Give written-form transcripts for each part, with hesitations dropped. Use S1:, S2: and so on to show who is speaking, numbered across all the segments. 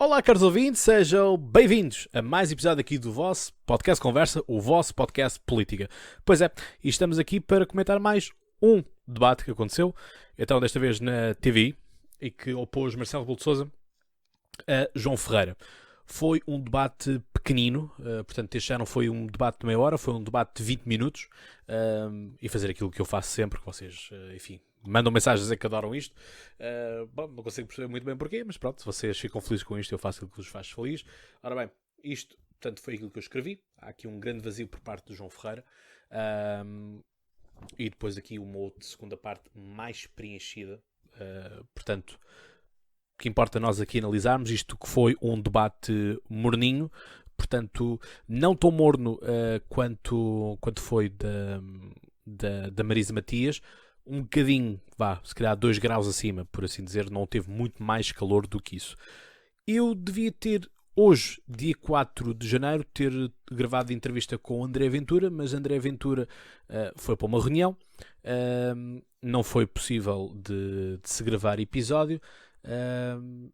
S1: Olá, caros ouvintes, sejam bem-vindos a mais episódio aqui do vosso podcast Conversa, o vosso podcast Política. Pois é, e estamos aqui para comentar mais um debate que aconteceu, então desta vez na TV, e que opôs Marcelo Rebelo de Sousa a João Ferreira. Foi um debate pequenino, portanto este já não foi um debate de meia hora, foi um debate de 20 minutos, e fazer aquilo que eu faço sempre, que vocês, enfim, mandam mensagens a dizer que adoram isto. Não consigo perceber muito bem porquê, mas pronto, se vocês ficam felizes com isto, eu faço aquilo que vos faz feliz. Ora bem, isto, portanto, foi aquilo que eu escrevi. Há aqui um grande vazio por parte do João Ferreira. E depois aqui uma outra segunda parte mais preenchida. Portanto, o que importa nós aqui analisarmos isto, que foi um debate morninho, portanto, não tão morno quanto foi da Marisa Matias, um bocadinho, se calhar 2 graus acima, por assim dizer, não teve muito mais calor do que isso. Eu devia ter, hoje, dia 4 de janeiro, ter gravado entrevista com o André Ventura, mas André Ventura foi para uma reunião, não foi possível de se gravar episódio,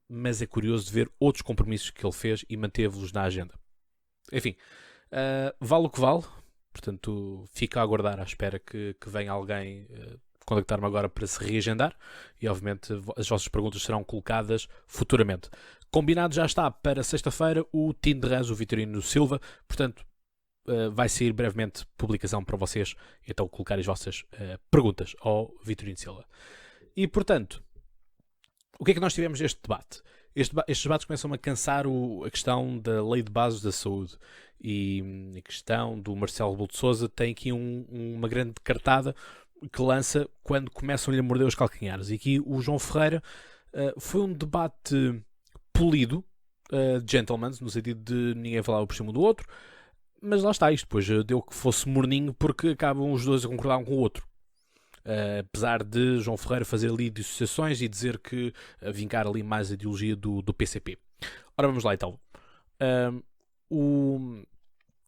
S1: mas é curioso de ver outros compromissos que ele fez e manteve-los na agenda. Enfim, vale o que vale, portanto, fica a aguardar à espera que venha alguém contactar-me agora para se reagendar e, obviamente, as vossas perguntas serão colocadas futuramente. Combinado já está para sexta-feira o Team de Rãs, o Vitorino Silva, portanto, vai sair brevemente publicação para vocês, então colocar as vossas perguntas ao Vitorino Silva. E, portanto, o que é que nós tivemos neste debate? Estes debates começam a cansar a questão da lei de bases da saúde e a questão do Marcelo Rebelo de Sousa tem aqui uma grande cartada que lança quando começam-lhe a morder os calcanhares. E aqui o João Ferreira foi um debate polido, gentleman, no sentido de ninguém falava por cima do outro, mas lá está, isto depois deu que fosse morninho porque acabam os dois a concordar um com o outro. Apesar de João Ferreira fazer ali dissociações e dizer que vincar ali mais a ideologia do PCP. Ora, vamos lá então.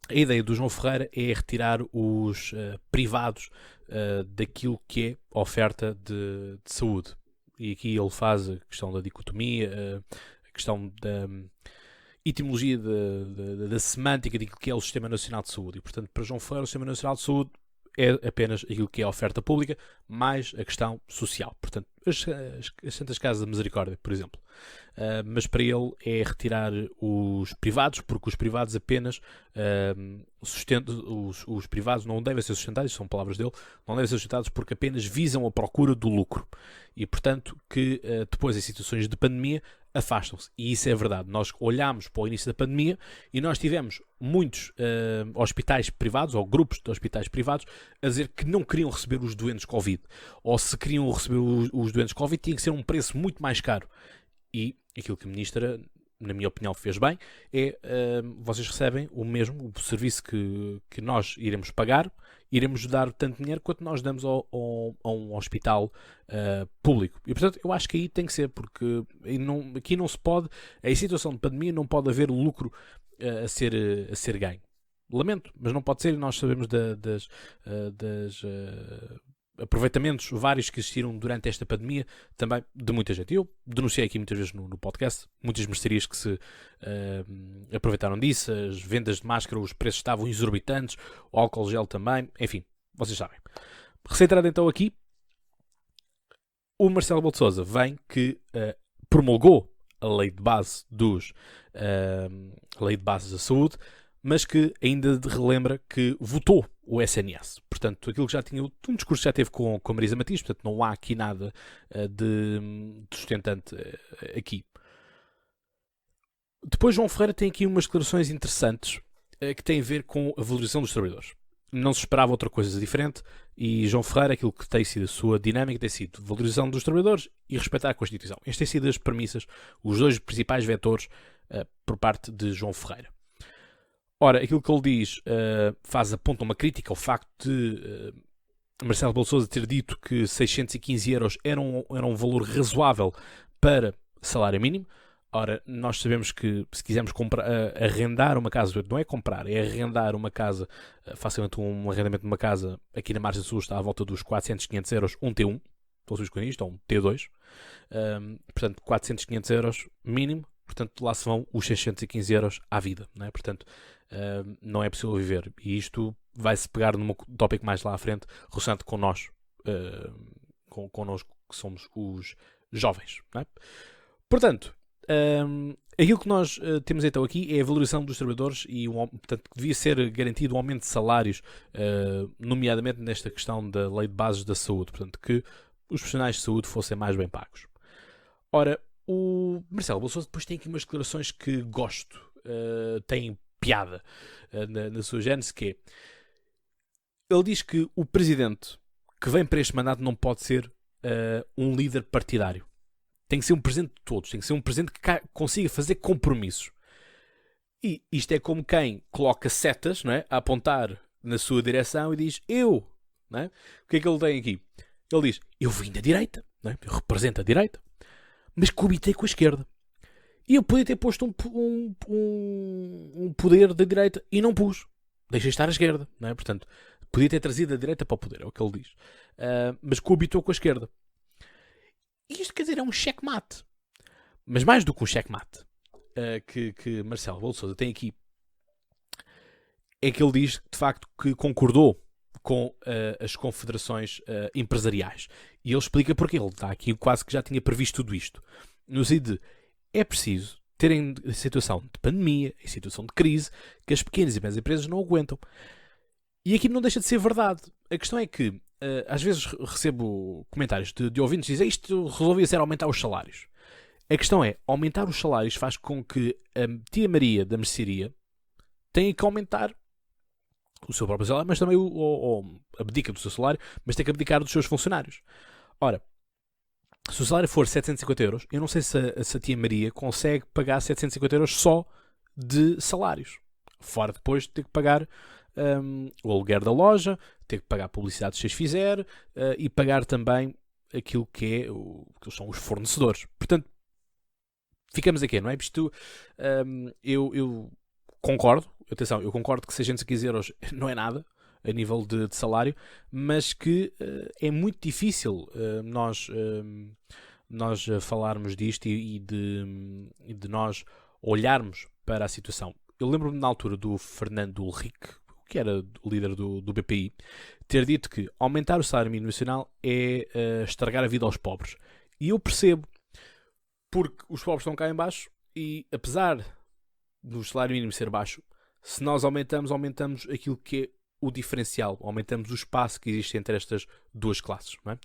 S1: A ideia do João Ferreira é retirar os privados daquilo que é a oferta de saúde. E aqui ele faz a questão da dicotomia, a questão da etimologia, da semântica daquilo que é o Sistema Nacional de Saúde. E, portanto, para João Ferreira, o Sistema Nacional de Saúde é apenas aquilo que é a oferta pública, mais a questão social. Portanto, as Santas Casas da Misericórdia, por exemplo. Mas para ele é retirar os privados, porque os privados apenas os privados não devem ser sustentados, são palavras dele, não devem ser sustentados porque apenas visam a procura do lucro. E, portanto, que depois em situações de pandemia afastam-se. E isso é verdade. Nós olhámos para o início da pandemia e nós tivemos muitos hospitais privados, ou grupos de hospitais privados, a dizer que não queriam receber os doentes Covid. Ou se queriam receber os doentes Covid, tinha que ser um preço muito mais caro. E aquilo que a ministra, na minha opinião, fez bem, é vocês recebem o mesmo, o serviço que nós iremos pagar, iremos dar tanto dinheiro quanto nós damos a um hospital público. E, portanto, eu acho que aí tem que ser, porque aqui não se pode, em situação de pandemia, não pode haver lucro a ser ganho. Lamento, mas não pode ser, e nós sabemos das aproveitamentos vários que existiram durante esta pandemia, também de muita gente. Eu denunciei aqui muitas vezes no podcast, muitas mercearias que se aproveitaram disso, as vendas de máscara, os preços estavam exorbitantes, o álcool gel também, enfim, vocês sabem. Recentrado então aqui, o Marcelo Rebelo de Sousa vem que promulgou a lei de base a lei de bases da saúde, mas que ainda relembra que votou o SNS. Portanto, aquilo que já tinha, um discurso que já teve com a Marisa Matias, portanto, não há aqui nada de sustentante aqui. Depois, João Ferreira tem aqui umas declarações interessantes que têm a ver com a valorização dos trabalhadores. Não se esperava outra coisa diferente e João Ferreira, aquilo que tem sido a sua dinâmica, tem sido valorização dos trabalhadores e respeitar a Constituição. Estas têm sido as premissas, os dois principais vetores por parte de João Ferreira. Ora, aquilo que ele diz aponta uma crítica ao facto de Marcelo Rebelo de Sousa ter dito que 615 euros era um valor razoável para salário mínimo. Ora, nós sabemos que se quisermos arrendar uma casa, não é comprar, é arrendar uma casa, facilmente um arrendamento de uma casa aqui na margem sul está à volta dos 400, 500 euros, um T1, estou a com isto, ou um T2, portanto 400, 500 euros mínimo, portanto lá se vão os 615 euros à vida, não é? Portanto, não é possível viver. E isto vai-se pegar num tópico mais lá à frente, relacionado com nós, connosco que somos os jovens, não é? Portanto, aquilo que nós temos então aqui é a valorização dos trabalhadores e, portanto, devia ser garantido um aumento de salários, nomeadamente nesta questão da lei de bases da saúde, portanto, que os profissionais de saúde fossem mais bem pagos. Ora, o Marcelo Rebelo de Sousa depois tem aqui umas declarações que gosto, têm piada na sua gênese, que é, ele diz que o presidente que vem para este mandato não pode ser um líder partidário. Tem que ser um presidente de todos, tem que ser um presidente que consiga fazer compromissos. E isto é como quem coloca setas, não é, a apontar na sua direção e diz, eu, não é? O que é que ele tem aqui? Ele diz, eu vim da direita, não é? Eu represento a direita, mas coabitei com a esquerda. E eu podia ter posto um poder da direita e não pus. Deixei estar à esquerda, não é? Portanto, podia ter trazido a direita para o poder, é o que ele diz. Mas coabitou com a esquerda. E isto, quer dizer, é um checkmate. Mas mais do que um checkmate que Marcelo Rebelo de Sousa tem aqui, é que ele diz, de facto, que concordou com as confederações empresariais. E ele explica porque ele está aqui, quase que já tinha previsto tudo isto. No sentido de, é preciso ter em situação de pandemia, em situação de crise, que as pequenas e médias empresas não aguentam. E aqui não deixa de ser verdade. A questão é que, às vezes recebo comentários de ouvintes que dizem isto resolvia ser aumentar os salários. A questão é, aumentar os salários faz com que a tia Maria da mercearia tenha que aumentar o seu próprio salário, mas também abdica do seu salário, mas tem que abdicar dos seus funcionários. Ora, se o salário for 750 euros, eu não sei se a tia Maria consegue pagar 750 euros só de salários. Fora depois de ter que pagar o aluguer da loja, ter que pagar a publicidade se as fizer e pagar também aquilo que são os fornecedores. Portanto, ficamos aqui, não é? Isto, eu concordo, atenção, eu concordo que 615 euros não é nada a nível de salário, mas que é muito difícil nós falarmos disto e de nós olharmos para a situação. Eu lembro-me na altura do Fernando Ulrich, que era o líder do BPI, ter dito que aumentar o salário mínimo nacional é estragar a vida aos pobres. E eu percebo, porque os pobres estão cá em baixo e, apesar do salário mínimo ser baixo, se nós aumentamos aquilo que é o diferencial, aumentamos o espaço que existe entre estas duas classes. Não é?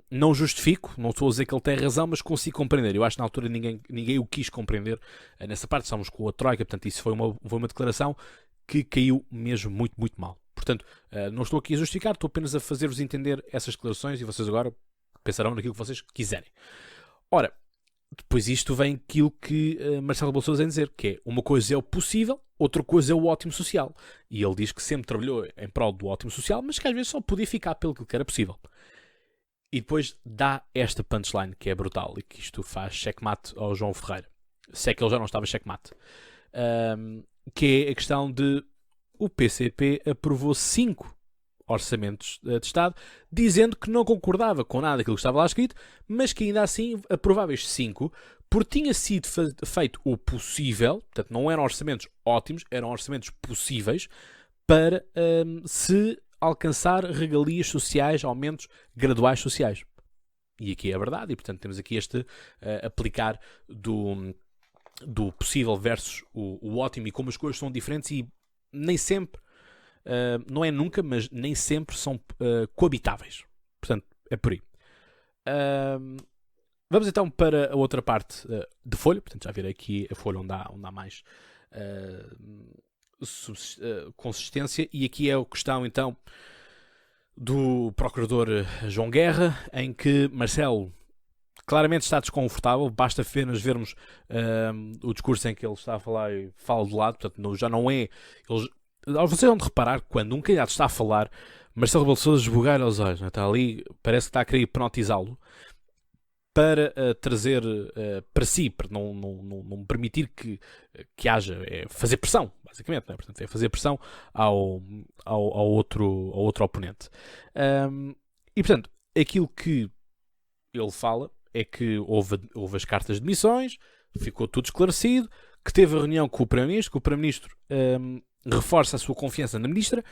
S1: Não justifico, não estou a dizer que ele tem razão, mas consigo compreender. Eu acho que na altura ninguém o quis compreender nessa parte. Estamos com a Troika, portanto isso foi uma declaração que caiu mesmo muito, muito mal. Portanto, não estou aqui a justificar, estou apenas a fazer-vos entender essas declarações e vocês agora pensarão naquilo que vocês quiserem. Ora, depois isto vem aquilo que Marcelo Rebelo de Sousa vem dizer, que é uma coisa é o possível, outra coisa é o ótimo social. E ele diz que sempre trabalhou em prol do ótimo social, mas que às vezes só podia ficar pelo que era possível. E depois dá esta punchline que é brutal e que isto faz checkmate ao João Ferreira. Se é que ele já não estava checkmate. Que é a questão de o PCP aprovou 5 orçamentos de Estado, dizendo que não concordava com nada daquilo que estava lá escrito, mas que ainda assim aprovava estes 5, porque tinha sido feito o possível, portanto não eram orçamentos ótimos, eram orçamentos possíveis, para se alcançar regalias sociais, aumentos graduais sociais. E aqui é a verdade, e portanto temos aqui este aplicar do possível versus o ótimo, e como as coisas são diferentes e nem sempre, não é nunca, mas nem sempre são coabitáveis. Portanto, é por aí. Vamos então para a outra parte de Folha. Portanto, já virei aqui a Folha onde há mais consistência. E aqui é a questão então do Procurador João Guerra, em que Marcelo claramente está desconfortável, basta apenas vermos o discurso em que ele está a falar e fala de lado, portanto já não é... Vocês vão de reparar que quando um candidato está a falar, Marcelo Rebelo de Sousa esbugalha os olhos, não é? Está ali, parece que está a querer hipnotizá-lo para trazer para si, para não permitir que haja, fazer pressão, basicamente, não é? Portanto, é fazer pressão ao outro oponente. E portanto, aquilo que ele fala é que houve as cartas de demissões, ficou tudo esclarecido, que teve a reunião com o Primeiro-Ministro, que o Primeiro-Ministro reforça a sua confiança na Ministra,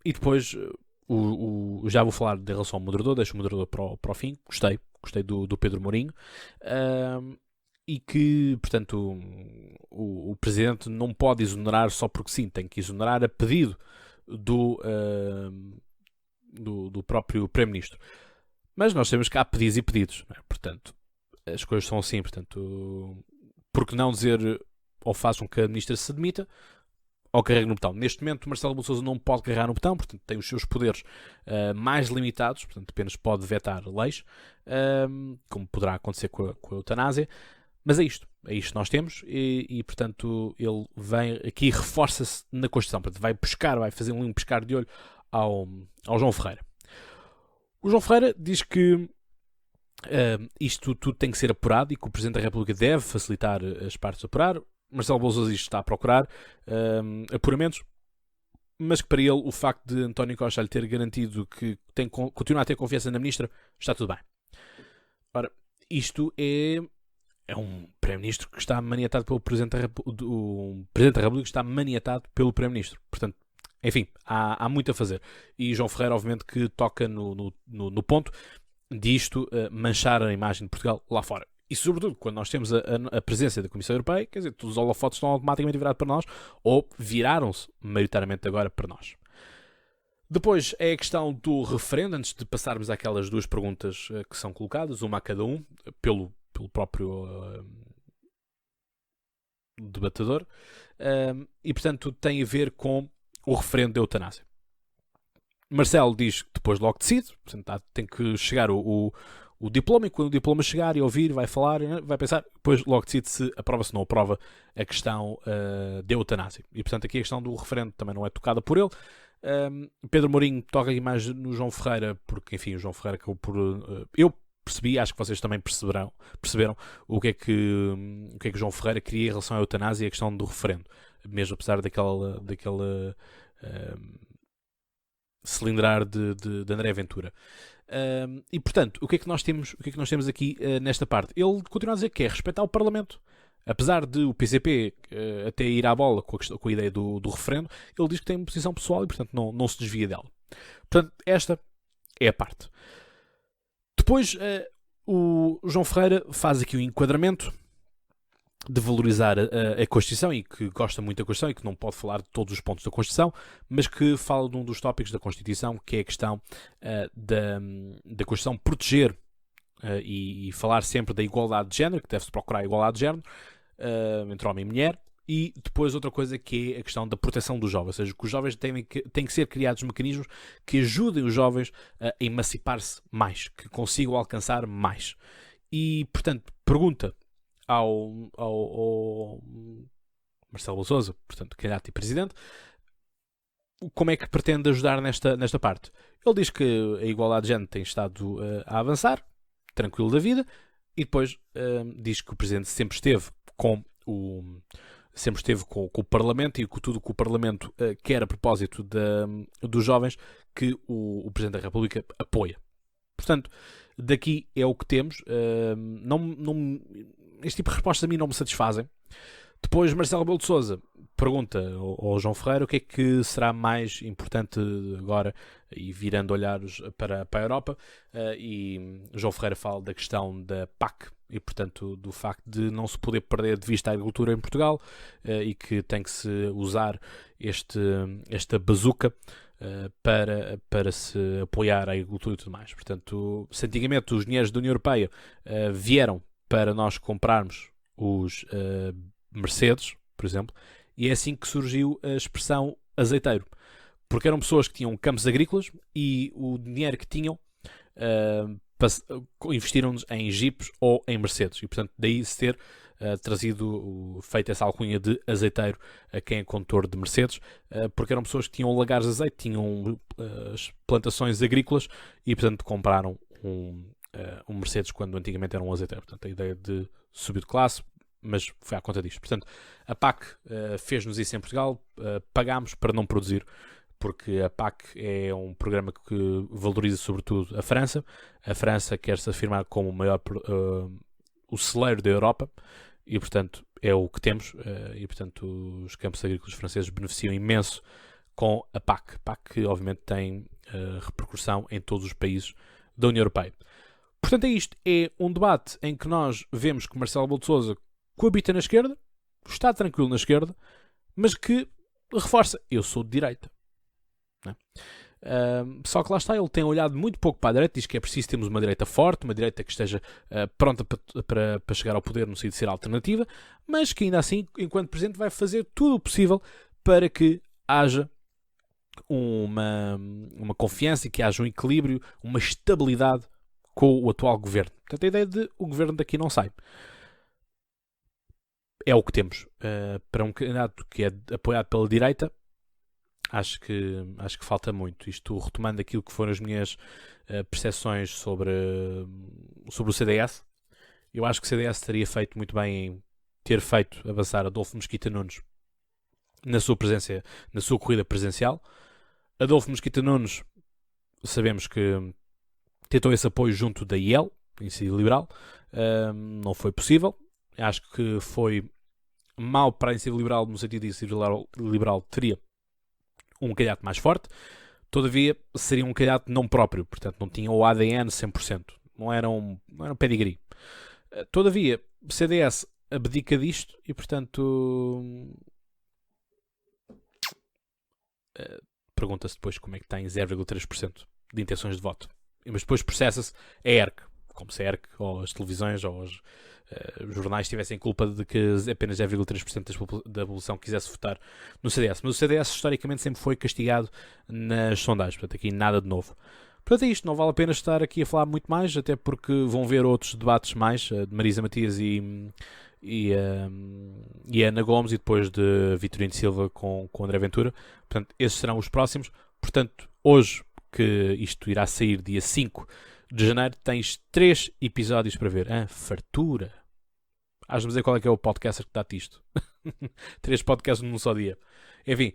S1: e depois já vou falar de relação ao moderador, deixo o moderador para o fim. Gostei do Pedro Mourinho, e que, portanto, o Presidente não pode exonerar só porque sim, tem que exonerar a pedido do próprio Primeiro-Ministro. Mas nós temos que há pedidos e pedidos, não é? Portanto, as coisas são assim, portanto, porque não dizer ou façam que a Ministra se demita ou carregue no botão. Neste momento, Marcelo Rebelo de Sousa não pode carregar no botão, portanto, tem os seus poderes mais limitados, portanto, apenas pode vetar leis, como poderá acontecer com a eutanásia. Mas é isto que nós temos e, portanto, ele vem aqui e reforça-se na Constituição. Portanto, vai fazer um pescar de olho ao João Ferreira. O João Ferreira diz que isto tudo tem que ser apurado e que o Presidente da República deve facilitar as partes a apurar. Marcelo Rebelo de Sousa está a procurar apuramentos, mas que para ele o facto de António Costa lhe ter garantido que continua a ter confiança na Ministra, está tudo bem. Ora, isto é um Primeiro-Ministro que está maniatado pelo Presidente da República. O Presidente da República está maniatado pelo Primeiro-Ministro. Portanto, enfim, há muito a fazer. E João Ferreira, obviamente, que toca no ponto disto manchar a imagem de Portugal lá fora. E sobretudo, quando nós temos a presença da Comissão Europeia, quer dizer, todos os holofotes estão automaticamente virados para nós, ou viraram-se maioritariamente agora para nós. Depois é a questão do referendo, antes de passarmos àquelas duas perguntas que são colocadas, uma a cada um, pelo próprio debatedor, e portanto tem a ver com o referendo da eutanásia. Marcelo diz que depois logo decide, portanto tem que chegar o diploma, e quando o diploma chegar e ouvir, vai falar, vai pensar, depois logo decide se aprova, se não aprova a questão da eutanásia. E portanto aqui a questão do referendo também não é tocada por ele. Pedro Mourinho toca aqui mais no João Ferreira, porque enfim, o João Ferreira acabou por... eu percebi, acho que vocês também perceberam o que é que o João Ferreira queria em relação à eutanásia e a questão do referendo, mesmo apesar daquela cilindrar de André Ventura. E portanto, o que é que nós temos aqui nesta parte? Ele continua a dizer que é respeitar o Parlamento. Apesar de o PCP até ir à bola com a ideia do referendo, ele diz que tem uma posição pessoal e portanto não se desvia dela. Portanto, esta é a parte. Depois, o João Ferreira faz aqui o enquadramento de valorizar a Constituição, e que gosta muito da Constituição e que não pode falar de todos os pontos da Constituição, mas que fala de um dos tópicos da Constituição, que é a questão da Constituição proteger e falar sempre da igualdade de género, que deve-se procurar a igualdade de género entre homem e mulher. E depois outra coisa que é a questão da proteção dos jovens, ou seja, que os jovens têm que ser criados mecanismos que ajudem os jovens a emancipar-se mais, que consigam alcançar mais. E, portanto, pergunta ao Marcelo Rebelo de Sousa, portanto, candidato e presidente, como é que pretende ajudar nesta parte. Ele diz que a igualdade de género tem estado a avançar, tranquilo da vida, e depois diz que o presidente sempre esteve com o Parlamento, e com tudo que o Parlamento quer a propósito dos jovens, que o Presidente da República apoia. Portanto, daqui é o que temos. Este tipo de respostas a mim não me satisfazem. Depois, Marcelo Rebelo de Sousa pergunta ao João Ferreira o que é que será mais importante agora, e virando olhares para a Europa, e João Ferreira fala da questão da PAC, e portanto do facto de não se poder perder de vista a agricultura em Portugal, e que tem que se usar esta bazuca para se apoiar a agricultura e tudo mais. Portanto, se antigamente os dinheiros da União Europeia vieram para nós comprarmos os Mercedes, por exemplo, e é assim que surgiu a expressão azeiteiro, porque eram pessoas que tinham campos agrícolas e o dinheiro que tinham investiram-nos em Jeeps ou em Mercedes, e portanto daí se ter feito essa alcunha de azeiteiro a quem é condutor de Mercedes, porque eram pessoas que tinham lagares de azeite, tinham plantações agrícolas e portanto compraram um Mercedes quando antigamente era um azeiteiro. Portanto, a ideia de subir de classe, mas foi à conta disto. Portanto, a PAC fez-nos isso em Portugal, pagámos para não produzir, porque a PAC é um programa que valoriza sobretudo a França. A França quer se afirmar como o maior o celeiro da Europa, e portanto é o que temos, e portanto os campos agrícolas franceses beneficiam imenso com a PAC. A PAC que obviamente tem repercussão em todos os países da União Europeia. Portanto é isto, é um debate em que nós vemos que Marcelo Rebelo de Sousa coabita na esquerda, está tranquilo na esquerda, mas que reforça, eu sou de direita. Não é? Só que lá está, ele tem olhado muito pouco para a direita, diz que é preciso termos uma direita forte, uma direita que esteja pronta para chegar ao poder no sentido de ser alternativa, mas que ainda assim, enquanto Presidente, vai fazer tudo o possível para que haja uma confiança e que haja um equilíbrio, uma estabilidade com o atual governo. Portanto, a ideia de o governo daqui não sai. É o que temos. Para um candidato que é apoiado pela direita, acho que falta muito. Isto retomando aquilo que foram as minhas percepções sobre o CDS. Eu acho que o CDS teria feito muito bem em ter feito avançar Adolfo Mesquita Nunes na sua corrida presidencial. Adolfo Mesquita Nunes, sabemos que tentou esse apoio junto da IEL, Iniciativa Liberal. Não foi possível. Acho que foi mau para a Iniciativa Liberal, no sentido de a Iniciativa Liberal teria um candidato mais forte. Todavia, seria um candidato não próprio, portanto não tinha o ADN 100%. Não era um pedigree. Todavia, o CDS abdica disto e, portanto, pergunta-se depois como é que tem 0,3% de intenções de voto. Mas depois processa-se a ERC, como se a ERC ou as televisões ou os jornais tivessem culpa de que apenas 0,3% da população quisesse votar no CDS. Mas o CDS historicamente sempre foi castigado nas sondagens, portanto aqui nada de novo. Portanto é isto, não vale a pena estar aqui a falar muito mais, até porque vão ver outros debates mais, de Marisa Matias e Ana Gomes, e depois de Vitorino Silva com André Ventura. Portanto, esses serão os próximos. Portanto, hoje, que isto irá sair dia 5 de janeiro, tens 3 episódios para ver. Fartura. Has-me dizer qual é que é o podcaster que dá-te isto. 3 podcasts num só dia. Enfim,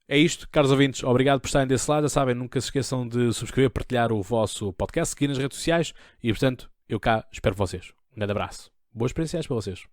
S1: é isto. Caros ouvintes, obrigado por estarem desse lado. Já sabem, nunca se esqueçam de subscrever, partilhar o vosso podcast, seguir nas redes sociais e, portanto, eu cá espero vocês. Um grande abraço. Boas experiencias para vocês.